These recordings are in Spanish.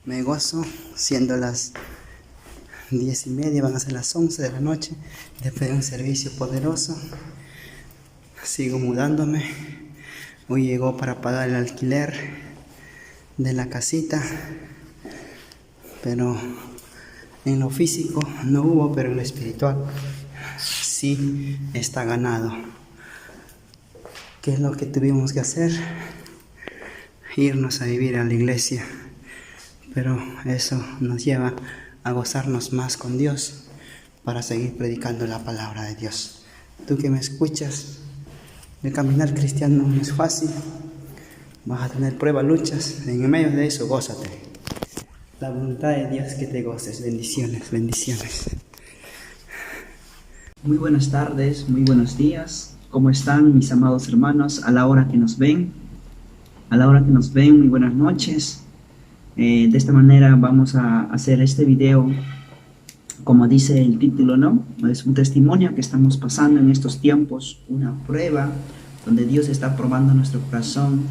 Me gozo siendo las 10:30, van a ser las 11 de la noche, después de un servicio poderoso. Sigo mudándome. Hoy llegó para pagar el alquiler de la casita, pero en lo físico no hubo, pero en lo espiritual sí está ganado. ¿Qué es lo que tuvimos que hacer? Irnos a vivir a la iglesia, pero eso nos lleva a gozarnos más con Dios para seguir predicando la palabra de Dios. Tú que me escuchas, el caminar cristiano no es fácil, vas a tener pruebas, luchas, en medio de eso gózate. La voluntad de Dios es que te goces. Bendiciones, bendiciones. Muy buenas tardes, muy buenos días. ¿Cómo están mis amados hermanos? A la hora que nos ven, muy buenas noches. De esta manera vamos a hacer este video, como dice el título, ¿no? Es un testimonio que estamos pasando en estos tiempos, una prueba donde Dios está probando nuestro corazón.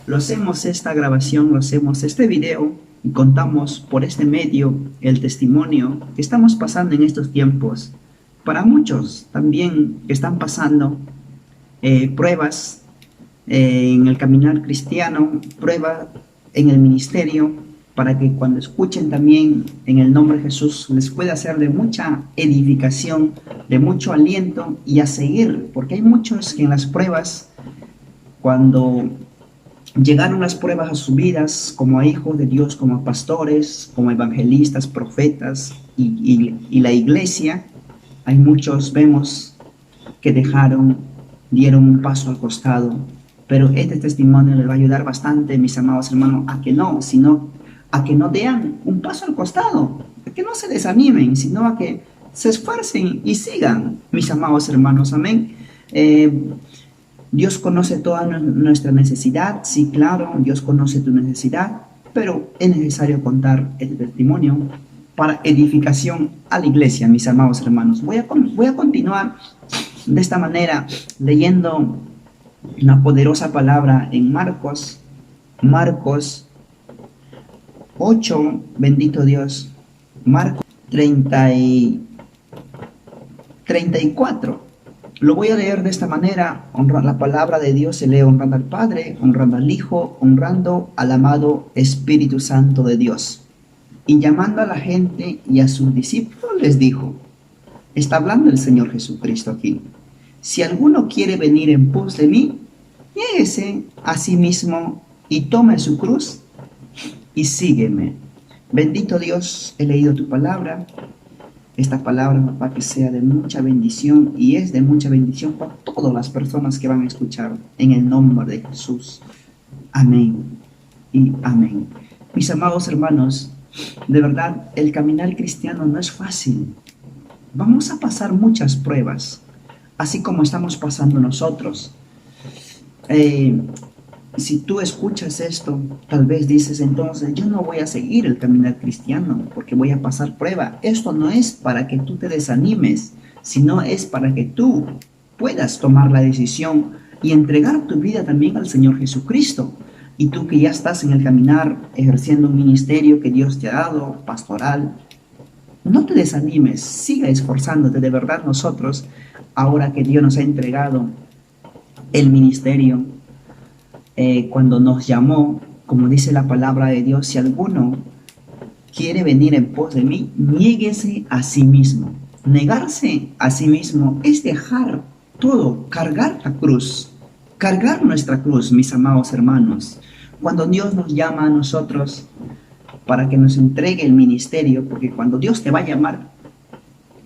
Lo hacemos esta grabación, lo hacemos este video y contamos por este medio el testimonio que estamos pasando en estos tiempos. Para muchos también están pasando pruebas en el caminar cristiano, pruebas en el ministerio, para que cuando escuchen también en el nombre de Jesús les pueda ser de mucha edificación, de mucho aliento y a seguir, porque hay muchos que en las pruebas, cuando llegaron las pruebas a sus vidas, como a hijos de Dios, como a pastores, como evangelistas, profetas y la iglesia, hay muchos, vemos, que dieron un paso al costado. Pero este testimonio les va a ayudar bastante, mis amados hermanos, a que no den un paso al costado, a que no se desanimen, sino a que se esfuercen y sigan, mis amados hermanos, amén. Dios conoce toda nuestra necesidad, sí, claro, Dios conoce tu necesidad, pero es necesario contar este testimonio para edificación a la iglesia, mis amados hermanos. Voy a continuar de esta manera, leyendo una poderosa palabra en Marcos 8, bendito Dios, Marcos 34. Lo voy a leer de esta manera. La palabra de Dios se lee honrando al Padre, honrando al Hijo, honrando al amado Espíritu Santo de Dios. Y llamando a la gente y a sus discípulos les dijo, está hablando el Señor Jesucristo aquí, si alguno quiere venir en pos de mí, niéguese a sí mismo y tome su cruz y sígueme. Bendito Dios, he leído tu palabra. Esta palabra, papá, que sea de mucha bendición y es de mucha bendición para todas las personas que van a escuchar en el nombre de Jesús. Amén y amén. Mis amados hermanos, de verdad, el caminar cristiano no es fácil. Vamos a pasar muchas pruebas, así como estamos pasando nosotros. Si tú escuchas esto, tal vez dices entonces, yo no voy a seguir el caminar cristiano porque voy a pasar prueba. Esto no es para que tú te desanimes, sino es para que tú puedas tomar la decisión y entregar tu vida también al Señor Jesucristo. Y tú que ya estás en el caminar, ejerciendo un ministerio que Dios te ha dado, pastoral, no te desanimes, siga esforzándote. De verdad, nosotros, ahora que Dios nos ha entregado el ministerio, cuando nos llamó, como dice la palabra de Dios, si alguno quiere venir en pos de mí, niéguese a sí mismo. Negarse a sí mismo es dejar todo, cargar la cruz, cargar nuestra cruz, mis amados hermanos. Cuando Dios nos llama a nosotros para que nos entregue el ministerio, porque cuando Dios te va a llamar,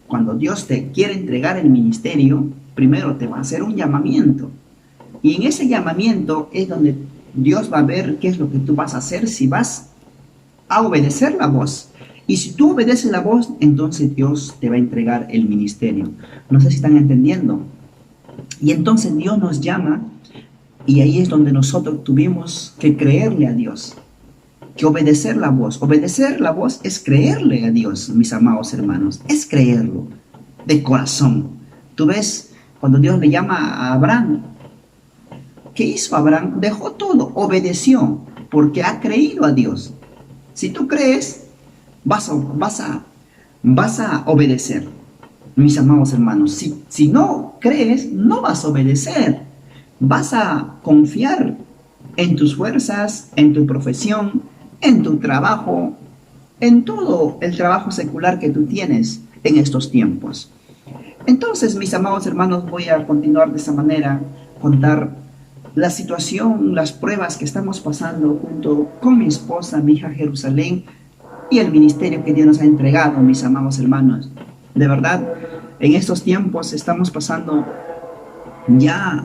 cuando Dios te quiere entregar el ministerio, primero te va a hacer un llamamiento. Y en ese llamamiento es donde Dios va a ver qué es lo que tú vas a hacer, si vas a obedecer la voz. Y si tú obedeces la voz, entonces Dios te va a entregar el ministerio. No sé si están entendiendo. Y entonces Dios nos llama y ahí es donde nosotros tuvimos que creerle a Dios, que obedecer la voz. Obedecer la voz es creerle a Dios, mis amados hermanos, es creerlo de corazón. Tú ves, cuando Dios le llama a Abraham, ¿qué hizo Abraham? Dejó todo, obedeció, porque ha creído a Dios. Si tú crees, vas a obedecer, mis amados hermanos. Si no crees, no vas a obedecer. Vas a confiar en tus fuerzas, en tu profesión, en tu trabajo, en todo el trabajo secular que tú tienes en estos tiempos. Entonces, mis amados hermanos, voy a continuar de esta manera, contar la situación, las pruebas que estamos pasando junto con mi esposa, mi hija Jerusalén, y el ministerio que Dios nos ha entregado, mis amados hermanos. De verdad, en estos tiempos estamos pasando ya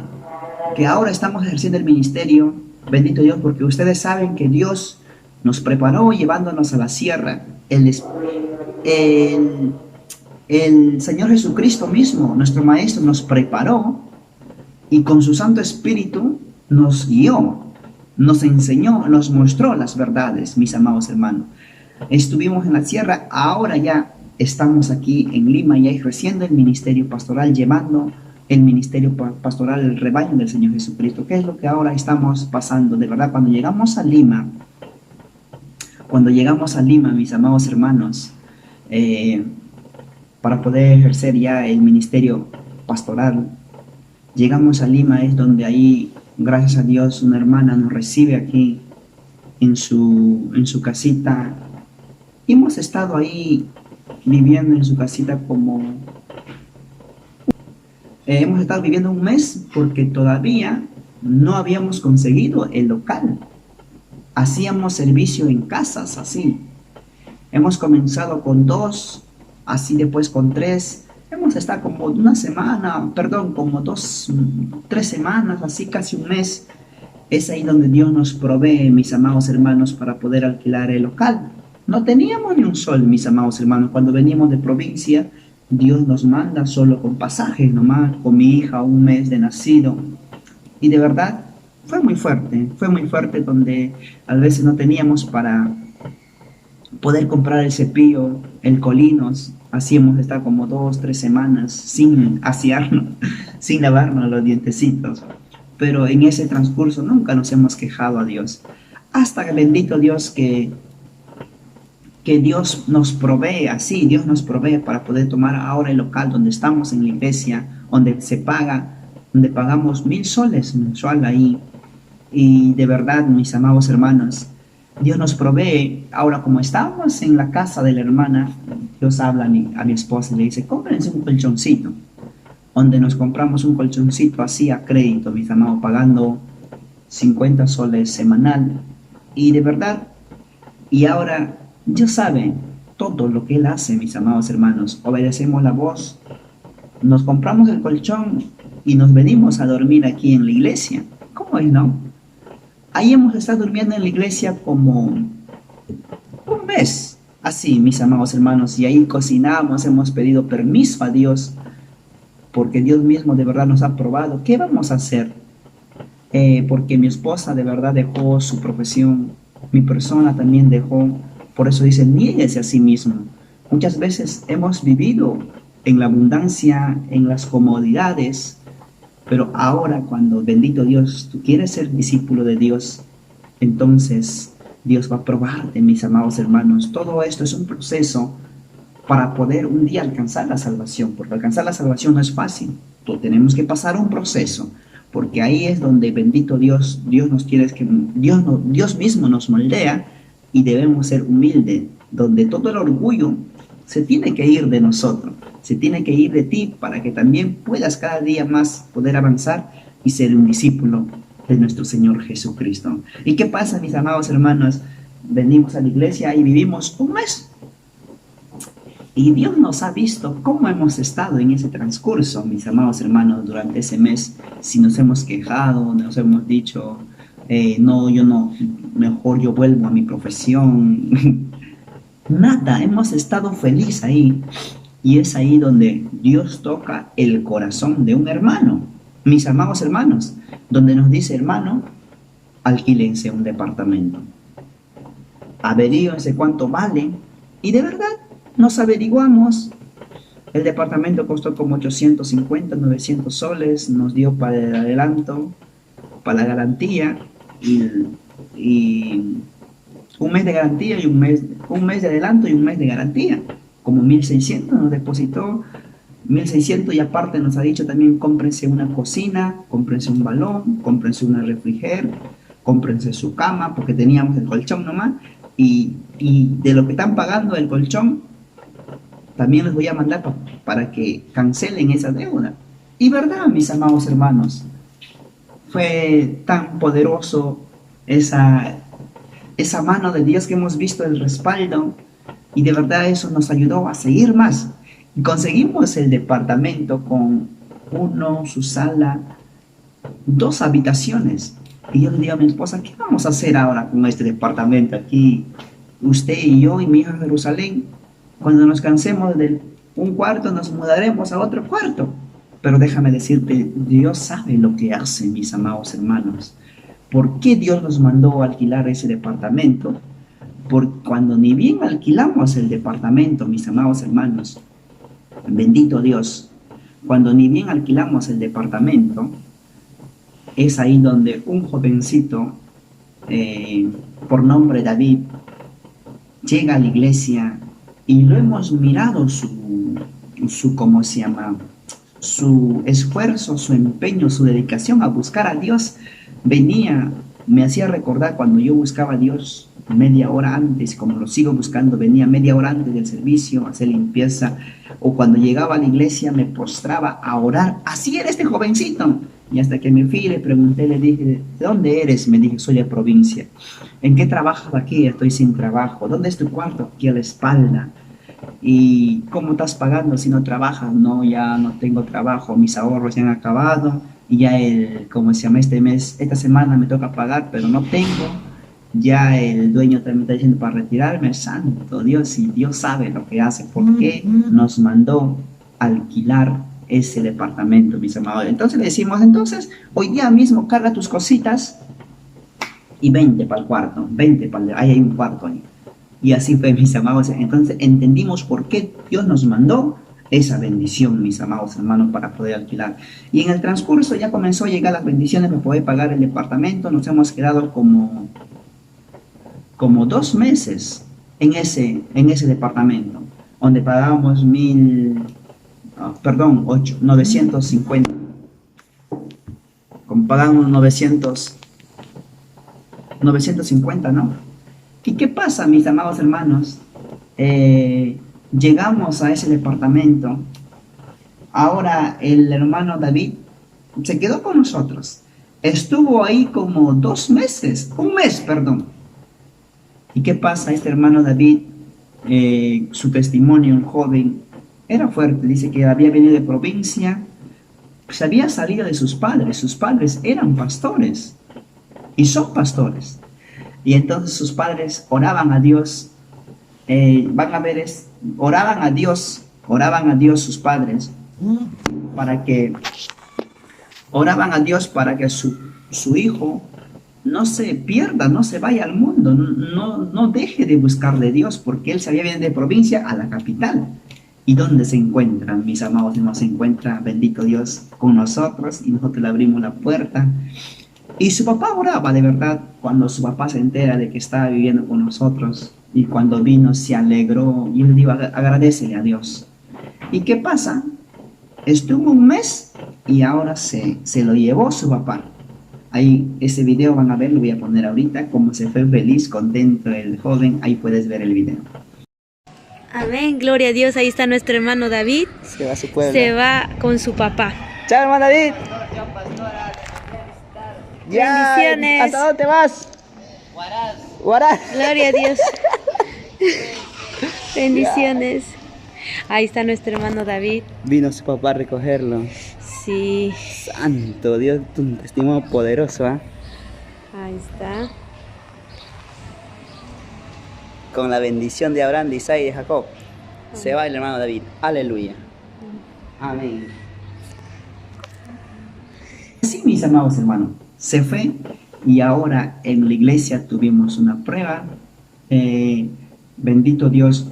que ahora estamos ejerciendo el ministerio, bendito Dios, porque ustedes saben que Dios nos preparó llevándonos a la sierra. El Señor Jesucristo mismo, nuestro Maestro, nos preparó y con su Santo Espíritu nos guió, nos enseñó, nos mostró las verdades, mis amados hermanos. Estuvimos en la sierra, ahora ya estamos aquí en Lima, ya ejerciendo el ministerio pastoral, llevando el ministerio pastoral, el rebaño del Señor Jesucristo. ¿Qué es lo que ahora estamos pasando? De verdad, cuando llegamos a Lima, mis amados hermanos, para poder ejercer ya el ministerio pastoral, llegamos a Lima, es donde ahí, gracias a Dios, una hermana nos recibe aquí en su casita. Y hemos estado ahí viviendo en su casita hemos estado viviendo un mes porque todavía no habíamos conseguido el local. Hacíamos servicio en casas, así. Hemos comenzado con 2, así después con 3. Hemos estado como como 3 semanas, así casi un mes. Es ahí donde Dios nos provee, mis amados hermanos, para poder alquilar el local. No teníamos ni un sol, mis amados hermanos. Cuando veníamos de provincia, Dios nos manda solo con pasajes nomás, con mi hija, un mes de nacido. Y de verdad, fue muy fuerte donde a veces no teníamos para poder comprar el cepillo, el Colinos. Así hemos estado como 2, 3 semanas sin asearnos, sin lavarnos los dientecitos. Pero en ese transcurso nunca nos hemos quejado a Dios. Hasta que bendito Dios que Dios nos provee así, Dios nos provee para poder tomar ahora el local donde estamos en la iglesia, donde pagamos 1,000 soles mensual ahí. Y de verdad, mis amados hermanos, Dios nos provee. Ahora, como estamos en la casa de la hermana, Dios habla a mi esposa y le dice, cómprense un colchoncito, donde nos compramos un colchoncito así a crédito, mis amados, pagando 50 soles semanal. Y de verdad, y ahora Dios sabe todo lo que Él hace, mis amados hermanos. Obedecemos la voz, nos compramos el colchón y nos venimos a dormir aquí en la iglesia. ¿Cómo es, no? Ahí hemos estado durmiendo en la iglesia como un mes, así, mis amados hermanos, y ahí cocinamos, hemos pedido permiso a Dios, porque Dios mismo de verdad nos ha probado. ¿Qué vamos a hacer? Porque mi esposa de verdad dejó su profesión, mi persona también dejó. Por eso dice, niéguese a sí mismo. Muchas veces hemos vivido en la abundancia, en las comodidades, pero ahora cuando, bendito Dios, tú quieres ser discípulo de Dios, entonces Dios va a probarte, mis amados hermanos. Todo esto es un proceso para poder un día alcanzar la salvación, porque alcanzar la salvación no es fácil. Tenemos que pasar un proceso, porque ahí es donde, bendito Dios, Dios mismo nos moldea y debemos ser humildes, donde todo el orgullo se tiene que ir de nosotros, se tiene que ir de ti para que también puedas cada día más poder avanzar y ser un discípulo de nuestro Señor Jesucristo. ¿Y qué pasa, mis amados hermanos? Venimos a la iglesia y vivimos un mes. Y Dios nos ha visto cómo hemos estado en ese transcurso, mis amados hermanos, durante ese mes. Si nos hemos quejado, nos hemos dicho, mejor yo vuelvo a mi profesión. Nada, hemos estado feliz ahí. Y es ahí donde Dios toca el corazón de un hermano, mis amados hermanos, donde nos dice, hermano, alquílense un departamento. Averíguense cuánto vale. Y de verdad, nos averiguamos. El departamento costó como 850, 900 soles. Nos dio para el adelanto, para la garantía. Y un mes de garantía y un mes de adelanto y un mes de garantía. Como 1.600 nos depositó, 1.600 y aparte nos ha dicho también cómprense una cocina, cómprense un balón, cómprense una refriger, cómprense su cama, porque teníamos el colchón nomás, y de lo que están pagando el colchón, también les voy a mandar para que cancelen esa deuda. Y verdad, mis amados hermanos, fue tan poderoso esa mano de Dios que hemos visto, el respaldo, y de verdad eso nos ayudó a seguir más. Y conseguimos el departamento con su sala, 2 habitaciones. Y yo le digo a mi esposa, ¿qué vamos a hacer ahora con este departamento aquí? Usted y yo y mi hija Jerusalén, cuando nos cansemos de un cuarto nos mudaremos a otro cuarto. Pero déjame decirte, Dios sabe lo que hace, mis amados hermanos. ¿Por qué Dios nos mandó a alquilar ese departamento? Porque cuando ni bien alquilamos el departamento, mis amados hermanos, bendito Dios, cuando ni bien alquilamos el departamento, es ahí donde un jovencito por nombre David llega a la iglesia y lo hemos mirado ¿cómo se llama? Su esfuerzo, su empeño, su dedicación a buscar a Dios. Me hacía recordar cuando yo buscaba a Dios media hora antes, como lo sigo buscando, venía media hora antes del servicio a hacer limpieza, o cuando llegaba a la iglesia me postraba a orar. Así era este jovencito. Y hasta que me fui y le pregunté, le dije, ¿de dónde eres? Me dije, soy de provincia. ¿En qué trabajas aquí? Estoy sin trabajo. ¿Dónde es tu cuarto? Aquí a la espalda. ¿Y cómo estás pagando si no trabajas? No, ya no tengo trabajo, mis ahorros se han acabado y ya ¿cómo se llama? Esta semana me toca pagar, pero no tengo. Ya el dueño también está diciendo para retirarme. Santo Dios, y Dios sabe lo que hace, porque nos mandó alquilar ese departamento, mis amados. Entonces le decimos, entonces, hoy día mismo carga tus cositas y vente para el cuarto, ahí hay un cuarto ahí. Y así fue, mis amados. Entonces entendimos por qué Dios nos mandó esa bendición, mis amados hermanos, para poder alquilar. Y en el transcurso ya comenzó a llegar las bendiciones para poder pagar el departamento. Nos hemos quedado como 2 meses en ese departamento, donde pagábamos 950. Como pagamos 950, ¿no? ¿Y qué pasa, mis amados hermanos? Llegamos a ese departamento. Ahora el hermano David se quedó con nosotros. Estuvo ahí como 2 meses, un mes, perdón. ¿Y qué pasa? Este hermano David, su testimonio, un joven, era fuerte. Dice que había venido de provincia, pues había salido de sus padres eran pastores y son pastores. Y entonces sus padres oraban a Dios, oraban a Dios sus padres, oraban a Dios para que su hijo no se pierda, no se vaya al mundo, no deje de buscarle a Dios, porque él se había venido de provincia a la capital. ¿Y dónde se encuentran, mis amados hermanos? Se encuentra, bendito Dios, con nosotros, y nosotros le abrimos la puerta. Y su papá oraba, de verdad, cuando su papá se entera de que estaba viviendo con nosotros, y cuando vino se alegró, y le digo, agradecele a Dios. ¿Y qué pasa? Estuvo un mes y ahora se lo llevó su papá. Ahí, ese video van a ver, lo voy a poner ahorita, cómo se fue feliz, contento el joven, ahí puedes ver el video. Amén, gloria a Dios, ahí está nuestro hermano David. Se va a su pueblo. Se va con su papá. Chao, hermano David. Ya, bendiciones. ¿Hasta dónde vas? Huaraz. Gloria a Dios. Bendiciones. Ahí está nuestro hermano David. Vino su papá a recogerlo. Sí. Santo Dios, un testimonio poderoso, ¿ah? Ahí está. Con la bendición de Abraham, de Isaac y de Jacob. Se va el hermano David. Aleluya. Amén. Sí, mis amados hermanos, se fue y ahora en la iglesia tuvimos una prueba. Bendito Dios,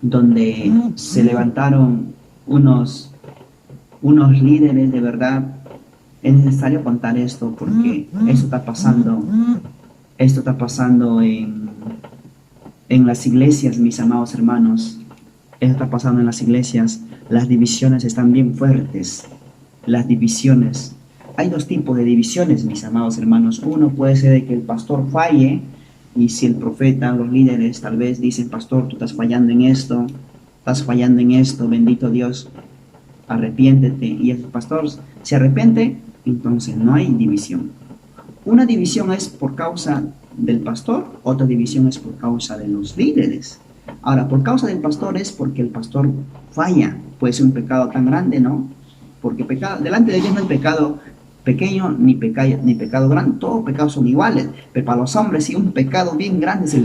donde se levantaron unos líderes, de verdad. Es necesario contar esto porque esto está pasando en En las iglesias, mis amados hermanos, eso está pasando en las iglesias, las divisiones están bien fuertes. Las divisiones. Hay dos tipos de divisiones, mis amados hermanos. Uno puede ser de que el pastor falle, y si el profeta, los líderes tal vez dicen, pastor, tú estás fallando en esto, bendito Dios, arrepiéntete. Y el pastor se arrepiente, entonces no hay división. Una división es por causa del pastor, otra división es por causa de los líderes. Ahora, por causa del pastor es porque el pastor falla. Puede ser un pecado tan grande, ¿no? Porque pecado, delante de Dios no hay pecado pequeño ni pecado grande, todos pecados son iguales, pero para los hombres sí un pecado bien grande es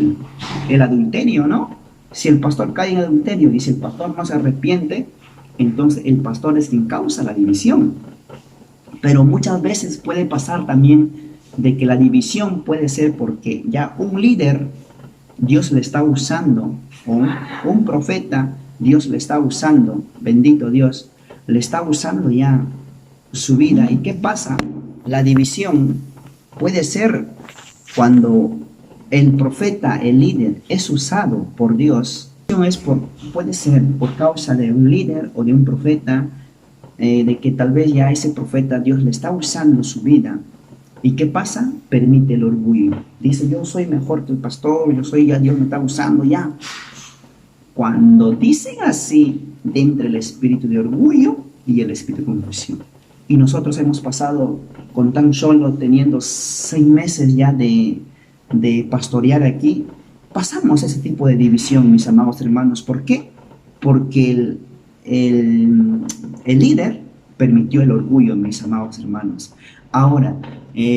el adulterio, ¿no? Si el pastor cae en adulterio y si el pastor no se arrepiente, entonces el pastor es quien causa la división. Pero muchas veces puede pasar también de que la división puede ser porque ya un líder Dios le está usando, o un profeta Dios le está usando, bendito Dios, le está usando ya su vida. ¿Y qué pasa? La división puede ser cuando el profeta, el líder, es usado por Dios. Puede ser por causa de un líder o de un profeta, de que tal vez ya ese profeta Dios le está usando su vida. ¿Y qué pasa? Permite el orgullo. Dice, yo soy mejor que el pastor, ya Dios me está usando ya. Cuando dicen así, entra el espíritu de orgullo y el espíritu de confusión. Y nosotros hemos pasado con tan solo teniendo 6 meses ya de pastorear aquí, pasamos ese tipo de división, mis amados hermanos. ¿Por qué? Porque el líder permitió el orgullo, mis amados hermanos. Ahora,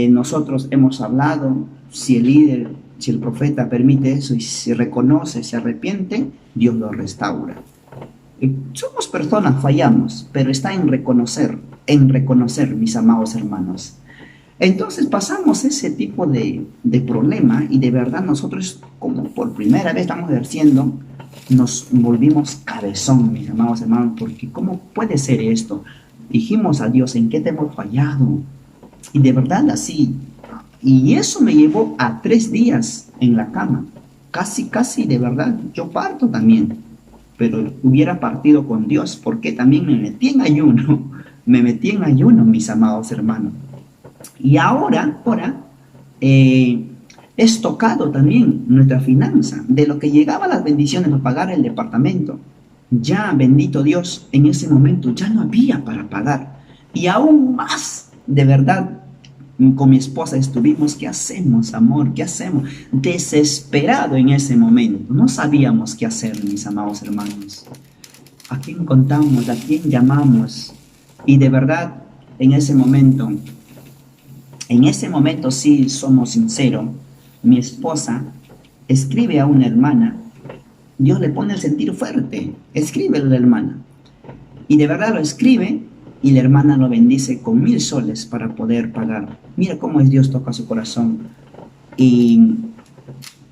nosotros hemos hablado, si el líder, si el profeta permite eso y se reconoce, se arrepiente, Dios lo restaura. Somos personas, fallamos, pero está en reconocer, mis amados hermanos. Entonces pasamos ese tipo de problema y de verdad nosotros, como por primera vez estamos ejerciendo, nos volvimos cabezón, mis amados hermanos, porque ¿cómo puede ser esto? Dijimos a Dios, ¿en qué te hemos fallado? Y de verdad así. Y eso me llevó a 3 días en la cama. Casi, de verdad. Yo parto también. Pero hubiera partido con Dios, porque también me metí en ayuno. Mis amados hermanos. Y ahora es tocado también nuestra finanza. De lo que llegaba las bendiciones para pagar el departamento, ya, bendito Dios, en ese momento ya no había para pagar. Y aún más, de verdad, con mi esposa estuvimos, ¿qué hacemos, amor? ¿Qué hacemos? Desesperado en ese momento. No sabíamos qué hacer, mis amados hermanos. ¿A quién contamos? ¿A quién llamamos? Y de verdad, en ese momento sí somos sinceros. Mi esposa escribe a una hermana. Dios le pone el sentir fuerte. Escribe a la hermana. Y de verdad lo escribe. Y la hermana lo bendice con 1000 soles para poder pagar. Mira cómo es Dios, toca su corazón. Y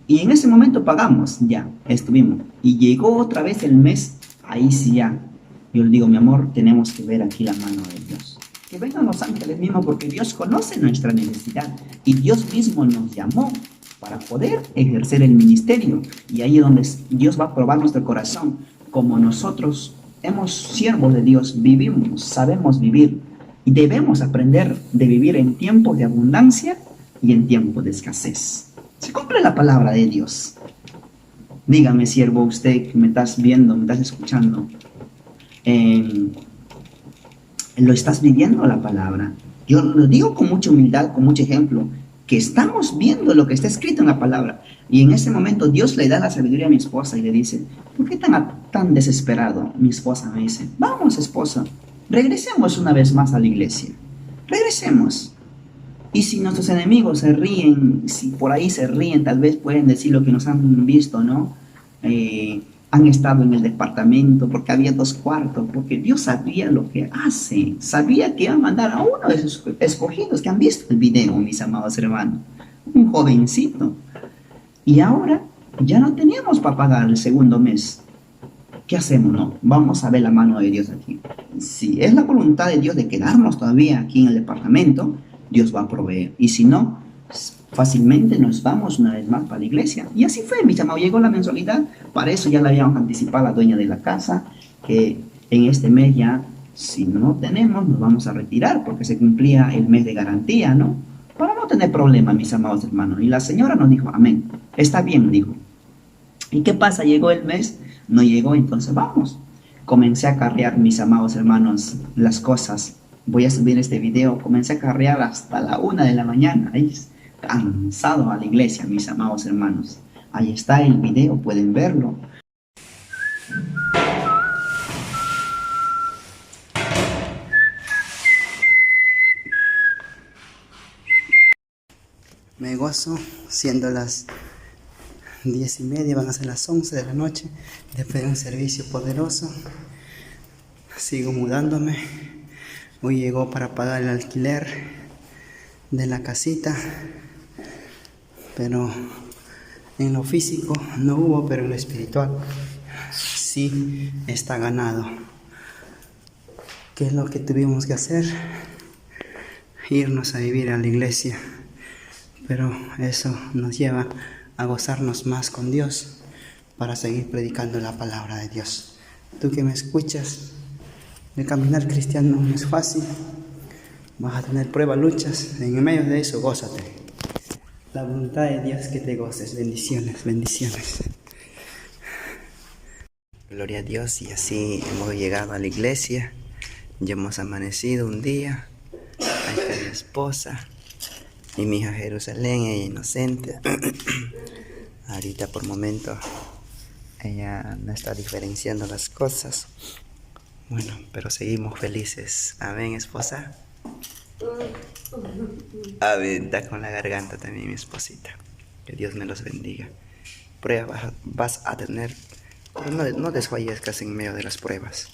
en ese momento pagamos, ya, estuvimos. Y llegó otra vez el mes, ahí sí ya. Yo le digo, mi amor, tenemos que ver aquí la mano de Dios. Que vengan los ángeles mismos, porque Dios conoce nuestra necesidad. Y Dios mismo nos llamó para poder ejercer el ministerio. Y ahí es donde Dios va a probar nuestro corazón. Como nosotros hemos siervos de Dios, vivimos, sabemos vivir y debemos aprender de vivir en tiempos de abundancia y en tiempos de escasez. Se cumple la palabra de Dios. Dígame, siervo, usted que me estás viendo, me estás escuchando, ¿lo estás viviendo la palabra? Yo lo digo con mucha humildad, con mucho ejemplo, que estamos viendo lo que está escrito en la palabra. Y en ese momento Dios le da la sabiduría a mi esposa y le dice, ¿por qué tan desesperado? Mi esposa me dice, vamos, esposa, regresemos una vez más a la iglesia. Regresemos. Y si nuestros enemigos se ríen, si por ahí se ríen, tal vez pueden decir lo que nos han visto, ¿no? Han estado en el departamento porque había 2 cuartos, porque Dios sabía lo que hace, sabía que iba a mandar a uno de sus escogidos que han visto el video, mis amados hermanos, un jovencito. Y ahora ya no teníamos para pagar el segundo mes. ¿Qué hacemos? No, vamos a ver la mano de Dios aquí. Si es la voluntad de Dios de quedarnos todavía aquí en el departamento, Dios va a proveer. Y si no, fácilmente nos vamos una vez más para la iglesia. Y así fue, mis amados, llegó la mensualidad. Para eso ya le habíamos anticipado a la dueña de la casa que en este mes ya, si no tenemos, nos vamos a retirar porque se cumplía el mes de garantía, ¿no? Para no tener problema, mis amados hermanos. Y la señora nos dijo, amén, está bien, dijo. ¿Y qué pasa? Llegó el mes, no llegó, entonces vamos. Comencé a carrear, mis amados hermanos, las cosas. Voy a subir este video. Comencé a carrear hasta la 1 de la mañana. Ahí, cansado a la iglesia, mis amados hermanos. Ahí está el video, pueden verlo. Me gozo siendo las 10:30, van a ser las 11 de la noche, después de un servicio poderoso. Sigo mudándome. Hoy llegó para pagar el alquiler de la casita, pero en lo físico no hubo, pero en lo espiritual sí está ganado. ¿Qué es lo que tuvimos que hacer? Irnos a vivir a la iglesia, pero eso nos lleva a gozarnos más con Dios para seguir predicando la palabra de Dios. Tú que me escuchas, el caminar cristiano no es fácil, vas a tener pruebas, luchas, en medio de eso gózate. La voluntad de Dios es que te goces. Bendiciones, bendiciones. Gloria a Dios, y así hemos llegado a la iglesia. Ya hemos amanecido un día. Ahí está mi esposa y mi hija Jerusalén, ella inocente. Ahorita por momento ella no está diferenciando las cosas. Bueno, pero seguimos felices. Amén, esposa. Amén, está con la garganta también mi esposita. Que Dios me los bendiga. Pruebas vas a tener, pero no desfallezcas en medio de las pruebas.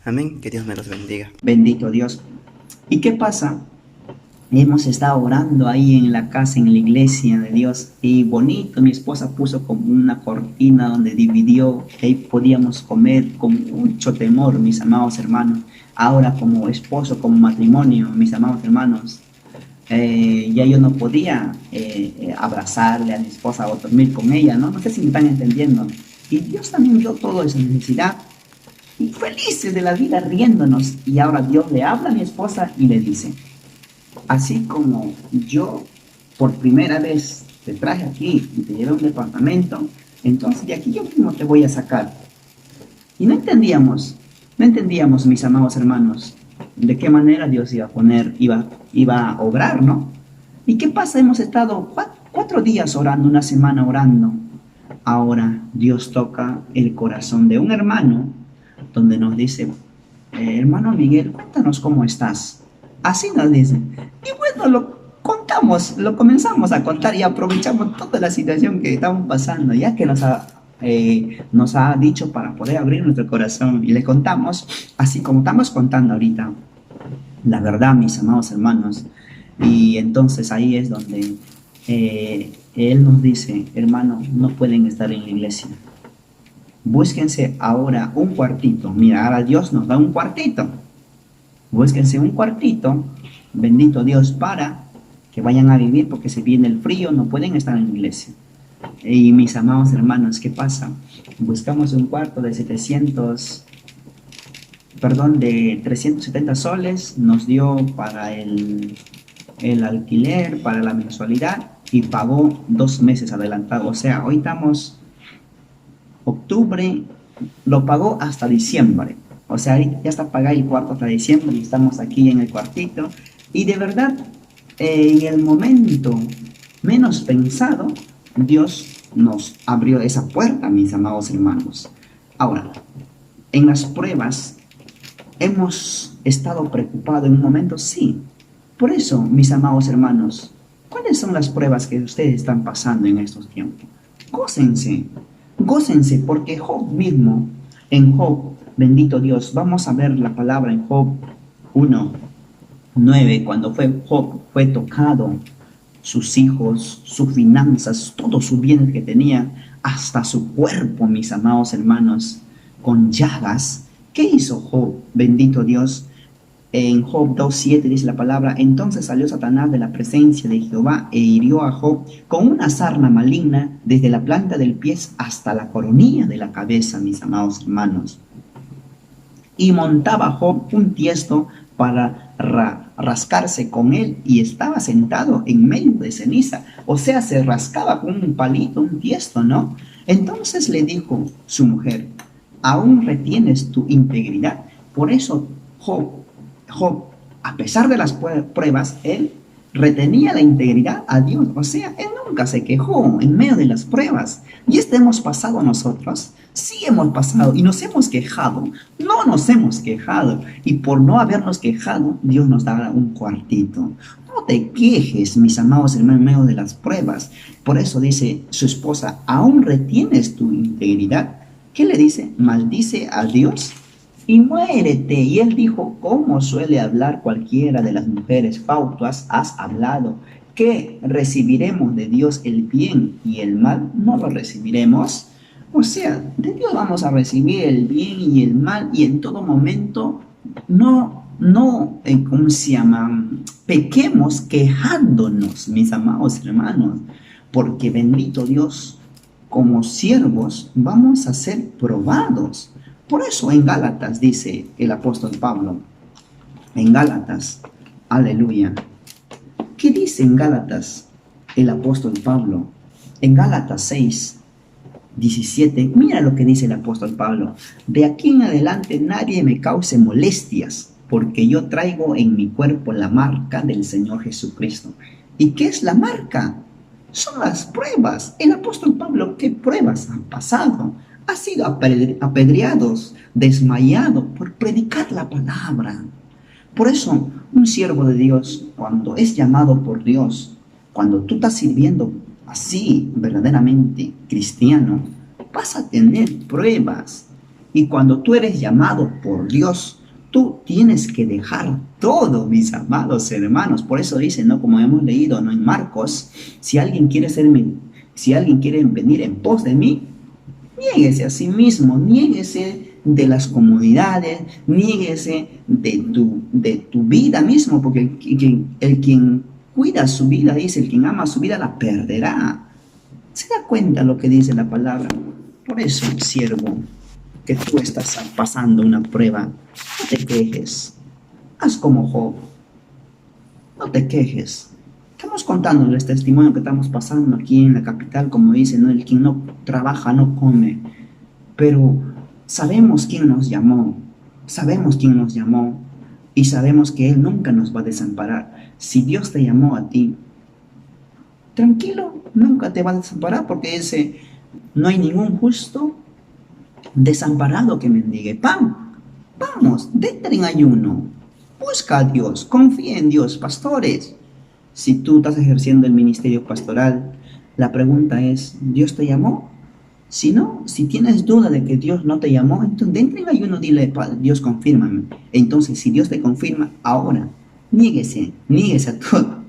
Amén, que Dios me los bendiga. Bendito Dios. ¿Y qué pasa? Hemos estado orando ahí en la casa, en la iglesia de Dios, y bonito, mi esposa puso como una cortina donde dividió, que ahí podíamos comer con mucho temor, mis amados hermanos. Ahora como esposo, como matrimonio, mis amados hermanos, ya yo no podía abrazarle a mi esposa o dormir con ella, ¿no? No sé si me están entendiendo. Y Dios también vio toda esa necesidad, y felices de la vida riéndonos. Y ahora Dios le habla a mi esposa y le dice: así como yo por primera vez te traje aquí y te llevé a un departamento, entonces de aquí yo mismo te voy a sacar. Y no entendíamos, mis amados hermanos, de qué manera Dios iba a obrar, ¿no? ¿Y qué pasa? Hemos estado 4 días orando, una semana orando. Ahora Dios toca el corazón de un hermano, donde nos dice: hermano Miguel, cuéntanos cómo estás. Así nos dice. Y bueno, lo comenzamos a contar y aprovechamos toda la situación que estamos pasando, ya que nos ha dicho para poder abrir nuestro corazón. Y le contamos, así como estamos contando ahorita, la verdad, mis amados hermanos. Y entonces ahí es donde Él nos dice: hermano, no pueden estar en la iglesia. Búsquense ahora un cuartito. Mira, ahora Dios nos da un cuartito. Búsquense un cuartito, bendito Dios, para que vayan a vivir, porque se viene el frío, no pueden estar en la iglesia. Y mis amados hermanos, ¿qué pasa? Buscamos un cuarto de 370 soles, nos dio para el alquiler, para la mensualidad, y pagó 2 meses adelantado. O sea, hoy estamos octubre, lo pagó hasta diciembre. O sea, ya está pagado el cuarto hasta diciembre y estamos aquí en el cuartito. Y de verdad, en el momento menos pensado, Dios nos abrió esa puerta, mis amados hermanos. Ahora, en las pruebas, hemos estado preocupados en un momento, sí. Por eso, mis amados hermanos, ¿cuáles son las pruebas que ustedes están pasando en estos tiempos? Gócense, gócense, porque Job mismo, en Job, bendito Dios, vamos a ver la palabra en Job 1:9, cuando Job fue tocado, sus hijos, sus finanzas, todos sus bienes que tenía, hasta su cuerpo, mis amados hermanos, con llagas. ¿Qué hizo Job? Bendito Dios. En Job 2:7 dice la palabra: entonces salió Satanás de la presencia de Jehová e hirió a Job con una sarna maligna desde la planta del pie hasta la coronilla de la cabeza, mis amados hermanos. Y montaba Job un tiesto para rascarse con él, y estaba sentado en medio de ceniza. O sea, se rascaba con un palito, un tiesto, ¿no? Entonces le dijo su mujer: ¿aún retienes tu integridad? Por eso Job, a pesar de las pruebas, él retenía la integridad a Dios. O sea, él nunca se quejó en medio de las pruebas. Y esto hemos pasado nosotros. Sí hemos pasado y nos hemos quejado. No nos hemos quejado. Y por no habernos quejado, Dios nos dará un cuartito. No te quejes, mis amados hermanos, en medio de las pruebas. Por eso dice su esposa: ¿aún retienes tu integridad? ¿Qué le dice? Maldice a Dios y muérete. Y él dijo: ¿cómo suele hablar cualquiera de las mujeres fautas? Has hablado. ¿Qué recibiremos de Dios, el bien y el mal? ¿No lo recibiremos? O sea, de Dios vamos a recibir el bien y el mal, y en todo momento ¿cómo se llama? Pequemos quejándonos, mis amados hermanos, porque bendito Dios, como siervos vamos a ser probados. Por eso en Gálatas dice el apóstol Pablo, en Gálatas, aleluya. ¿Qué dice en Gálatas el apóstol Pablo? En Gálatas 6:17, mira lo que dice el apóstol Pablo: de aquí en adelante nadie me cause molestias, porque yo traigo en mi cuerpo la marca del Señor Jesucristo. ¿Y qué es la marca? Son las pruebas. El apóstol Pablo, ¿qué pruebas han pasado? Ha sido apedreado, desmayado por predicar la palabra. Por eso, un siervo de Dios, cuando es llamado por Dios, cuando tú estás sirviendo así, verdaderamente cristiano, vas a tener pruebas. Y cuando tú eres llamado por Dios, tú tienes que dejar todo, mis amados hermanos. Por eso dice, ¿no? Como hemos leído, ¿no? En Marcos: si alguien quiere venir en pos de mí, niéguese a sí mismo, niéguese de las comodidades, niéguese de tu vida mismo, porque el quien cuida su vida, dice, el quien ama su vida la perderá. ¿Se da cuenta lo que dice la palabra? Por eso, siervo, que tú estás pasando una prueba, no te quejes. Haz como Job. No te quejes. Estamos contándoles el testimonio que estamos pasando aquí en la capital, como dicen, ¿no? El quien no trabaja no come. Pero sabemos quién nos llamó, y sabemos que Él nunca nos va a desamparar. Si Dios te llamó a ti, tranquilo, nunca te va a desamparar, porque dice: no hay ningún justo desamparado que mendigue pan. Vamos, entra en ayuno, busca a Dios, confía en Dios. Pastores, si tú estás ejerciendo el ministerio pastoral, la pregunta es: ¿Dios te llamó? Si no, si tienes duda de que Dios no te llamó, entonces entra en ayuno, dile: Dios, confírmame. Entonces, si Dios te confirma, ahora niéguese a todo.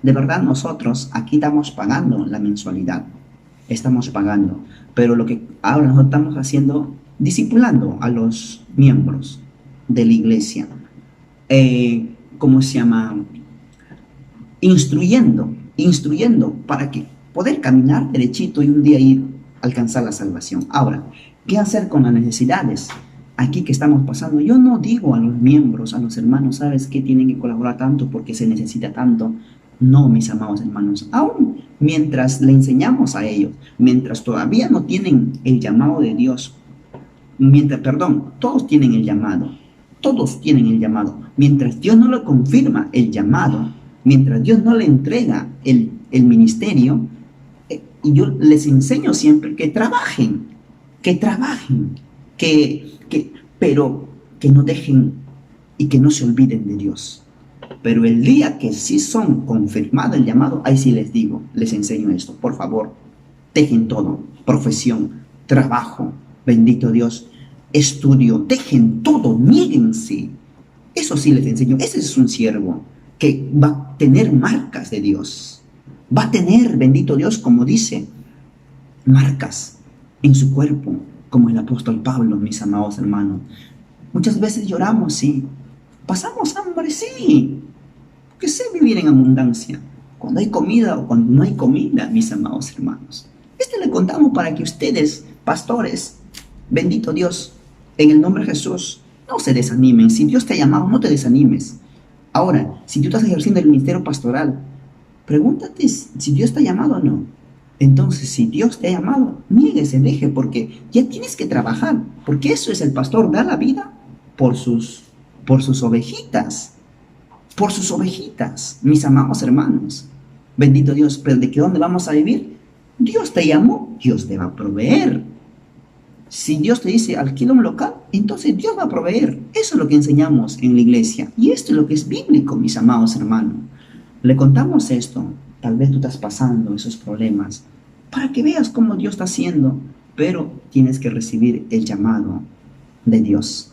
De verdad, nosotros aquí estamos pagando la mensualidad, estamos pagando, pero lo que ahora nosotros estamos haciendo, discipulando a los miembros de la iglesia, ¿cómo se llama? Instruyendo para que poder caminar derechito y un día ir a alcanzar la salvación. Ahora, ¿qué hacer con las necesidades aquí que estamos pasando? Yo no digo a los miembros, a los hermanos: ¿sabes qué? Tienen que colaborar tanto porque se necesita tanto. No, mis amados hermanos, aún mientras le enseñamos a ellos, mientras todavía no tienen el llamado de Dios, todos tienen el llamado, mientras Dios no lo confirma el llamado, mientras Dios no le entrega el ministerio, y yo les enseño siempre que trabajen, pero que no dejen y que no se olviden de Dios. Pero el día que sí son confirmado el llamado, ahí sí les enseño esto. Por favor, dejen todo: profesión, trabajo, bendito Dios, estudio, dejen todo, niéguense. Eso sí les enseño. Ese es un siervo que va a tener marcas de Dios. Va a tener, bendito Dios, como dice, marcas en su cuerpo, como el apóstol Pablo, mis amados hermanos. Muchas veces lloramos, sí, ¿Pasamos hambre? Sí, que sé vivir en abundancia, cuando hay comida o cuando no hay comida, mis amados hermanos. Esto le contamos para que ustedes, pastores, bendito Dios, en el nombre de Jesús, no se desanimen. Si Dios te ha llamado, no te desanimes. Ahora, si tú estás ejerciendo el ministerio pastoral, pregúntate si Dios te ha llamado o no. Entonces, si Dios te ha llamado, niéguese, deje, porque ya tienes que trabajar, porque eso es el pastor, da la vida por sus ovejitas, mis amados hermanos. Bendito Dios, pero ¿de qué dónde vamos a vivir? Dios te llamó, Dios te va a proveer. Si Dios te dice alquila un local, entonces Dios va a proveer. Eso es lo que enseñamos en la iglesia. Y esto es lo que es bíblico, mis amados hermanos. Le contamos esto, tal vez tú estás pasando esos problemas, para que veas cómo Dios está haciendo, pero tienes que recibir el llamado de Dios.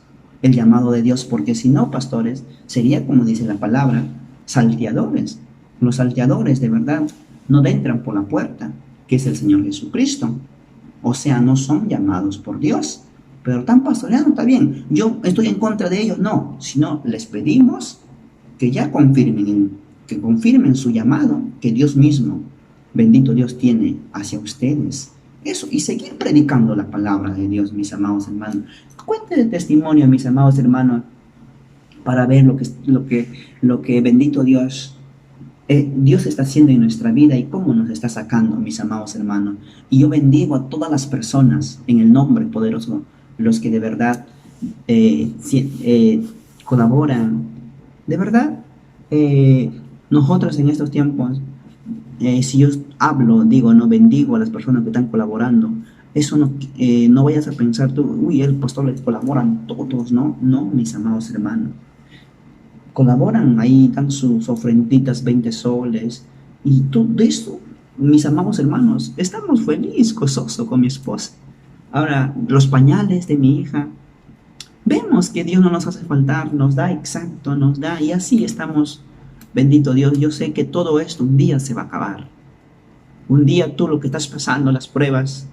El llamado de Dios, porque si no, pastores, sería como dice la palabra, salteadores. Los salteadores de verdad no entran por la puerta, que es el Señor Jesucristo. O sea, no son llamados por Dios, pero están pastoreando, está bien. Yo estoy en contra de ellos, no, sino les pedimos que ya confirmen su llamado, que Dios mismo, bendito Dios, tiene hacia ustedes. Eso, y seguir predicando la palabra de Dios, mis amados hermanos. Cuenten el testimonio, mis amados hermanos, para ver lo que bendito Dios, Dios está haciendo en nuestra vida y cómo nos está sacando, mis amados hermanos. Y yo bendigo a todas las personas en el nombre poderoso, los que de verdad colaboran. De verdad, nosotros en estos tiempos, si yo hablo, digo, no bendigo a las personas que están colaborando. Eso no vayas a pensar tú, uy, el pastor les colaboran todos, no, mis amados hermanos. Colaboran, ahí dan sus ofrenditas, 20 soles, y todo esto, mis amados hermanos, estamos felices, gozosos con mi esposa. Ahora, los pañales de mi hija, vemos que Dios no nos hace faltar, nos da exacto, nos da, y así estamos, bendito Dios. Yo sé que todo esto un día se va a acabar. Un día tú lo que estás pasando, las pruebas,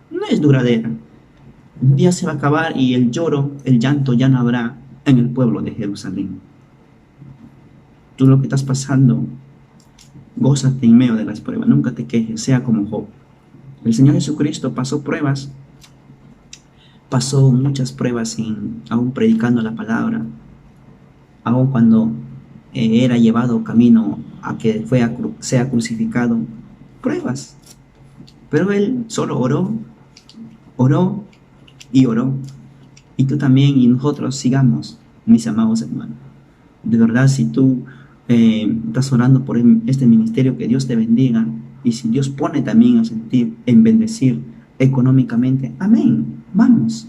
no es duradera. Un día se va a acabar y el lloro, el llanto ya no habrá en el pueblo de Jerusalén. Tú lo que estás pasando, gózate en medio de las pruebas, nunca te quejes, sea como Job. El Señor Jesucristo pasó pruebas, pasó muchas pruebas aún predicando la palabra, aún cuando era llevado camino a que sea crucificado, pruebas. Pero Él solo oró y oró. Y tú también y nosotros sigamos, mis amados hermanos. De verdad, si tú estás orando por este ministerio, que Dios te bendiga. Y si Dios pone también en bendecir económicamente, amén. Vamos.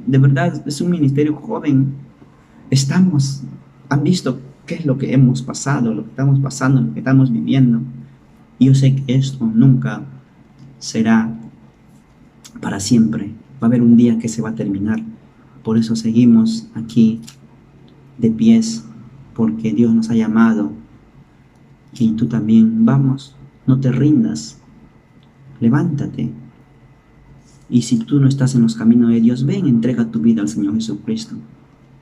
De verdad, es un ministerio joven. Han visto qué es lo que hemos pasado, lo que estamos pasando, lo que estamos viviendo. Y yo sé que esto nunca será para siempre. Va a haber un día que se va a terminar. Por eso seguimos aquí de pies, porque Dios nos ha llamado. Y tú también, vamos, no te rindas, levántate. Y si tú no estás en los caminos de Dios, ven, entrega tu vida al Señor Jesucristo.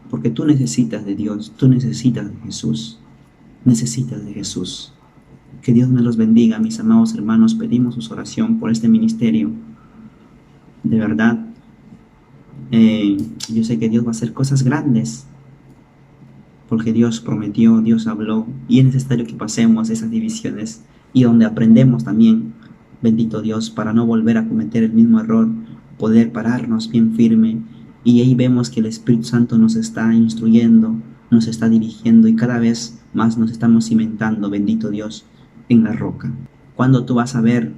Porque tú necesitas de Dios, tú necesitas de Jesús. Necesitas de Jesús. Que Dios me los bendiga, mis amados hermanos. Pedimos su oración por este ministerio. De verdad, yo sé que Dios va a hacer cosas grandes, porque Dios prometió, Dios habló, y es necesario que pasemos esas divisiones y donde aprendemos también, bendito Dios, para no volver a cometer el mismo error, poder pararnos bien firme. Y ahí vemos que el Espíritu Santo nos está instruyendo, nos está dirigiendo, y cada vez más nos estamos cimentando, bendito Dios, en la roca. Cuando tú vas a ver,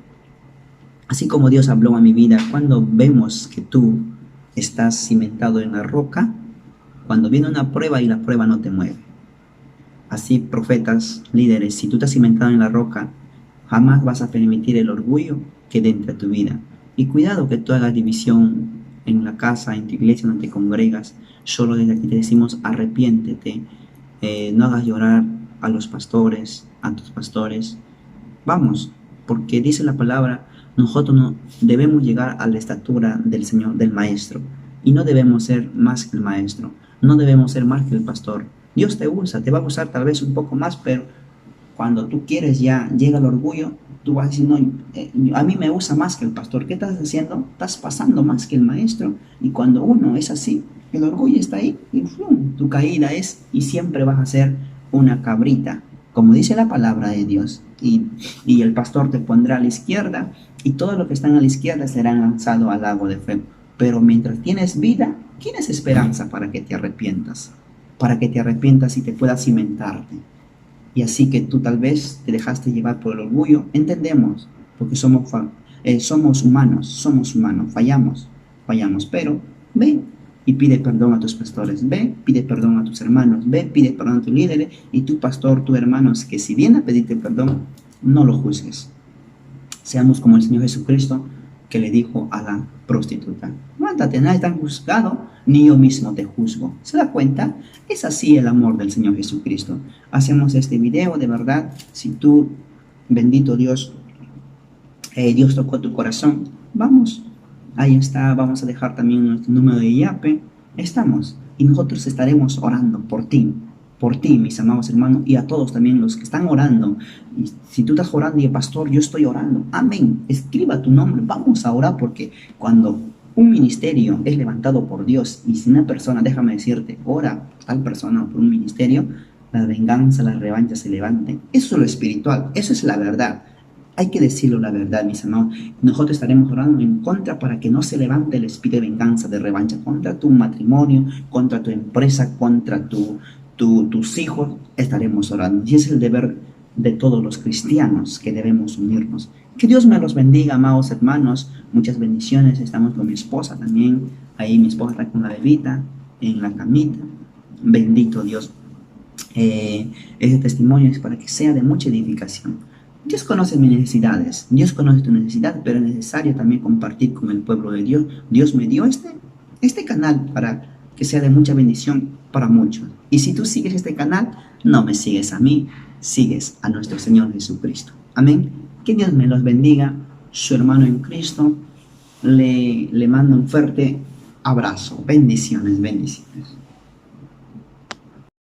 así como Dios habló a mi vida, cuando vemos que tú estás cimentado en la roca, cuando viene una prueba y la prueba no te mueve. Así, profetas, líderes, si tú estás cimentado en la roca, jamás vas a permitir el orgullo que entre a tu vida. Y cuidado que tú hagas división en la casa, en tu iglesia donde te congregas. Solo desde aquí te decimos, arrepiéntete, no hagas llorar a los pastores, a tus pastores. Vamos, porque dice la palabra, nosotros no debemos llegar a la estatura del Señor, del Maestro, y no debemos ser más que el Maestro. No debemos ser más que el pastor. Dios te usa, te va a usar tal vez un poco más, pero cuando tú quieres ya llega el orgullo, tú vas a decir, no, a mí me usa más que el pastor. ¿Qué estás haciendo? Estás pasando más que el maestro. Y cuando uno es así, el orgullo está ahí y ¡fum! Tu caída es y siempre vas a ser una cabrita, como dice la palabra de Dios. Y el pastor te pondrá a la izquierda y todo lo que están a la izquierda serán lanzados al lago de fuego. Pero mientras tienes vida, tienes esperanza para que te arrepientas. Para que te arrepientas y te puedas cimentarte. Y así que tú tal vez te dejaste llevar por el orgullo. Entendemos, porque somos humanos, fallamos. Pero ve y pide perdón a tus pastores. Ve, pide perdón a tus hermanos. Ve, pide perdón a tus líderes. Y tu pastor, tus hermanos, que si viene a pedirte perdón, no lo juzgues. Seamos como el Señor Jesucristo, que le dijo a la prostituta: levántate, nadie te ha juzgado, ni yo mismo te juzgo. ¿Se da cuenta? Es así el amor del Señor Jesucristo. Hacemos este video, de verdad, si tú, bendito Dios, Dios tocó tu corazón, vamos, ahí está, vamos a dejar también nuestro número de IAPE, estamos, y nosotros estaremos orando por ti, mis amados hermanos, y a todos también los que están orando. Y si tú estás orando y el pastor, yo estoy orando, amén, escriba tu nombre, vamos a orar, porque cuando un ministerio es levantado por Dios, y si una persona, déjame decirte, ora tal persona por un ministerio, la venganza, la revancha se levanten. Eso es lo espiritual, eso es la verdad. Hay que decirlo la verdad, mis amados. Nosotros estaremos orando en contra para que no se levante el espíritu de venganza, de revancha contra tu matrimonio, contra tu empresa, contra tus hijos. Estaremos orando. Y es el deber de todos los cristianos que debemos unirnos. Que Dios me los bendiga, amados hermanos. Muchas bendiciones. Estamos con mi esposa también. Ahí mi esposa está con la bebita en la camita. Bendito Dios. Ese testimonio es para que sea de mucha edificación. Dios conoce mis necesidades, Dios conoce tu necesidad, pero es necesario también compartir con el pueblo de Dios. Dios me dio este canal para que sea de mucha bendición para muchos. Y si tú sigues este canal, no me sigues a mí, sigues a nuestro Señor Jesucristo. Amén. Que Dios me los bendiga. Su hermano en Cristo le mando un fuerte abrazo. Bendiciones, bendiciones.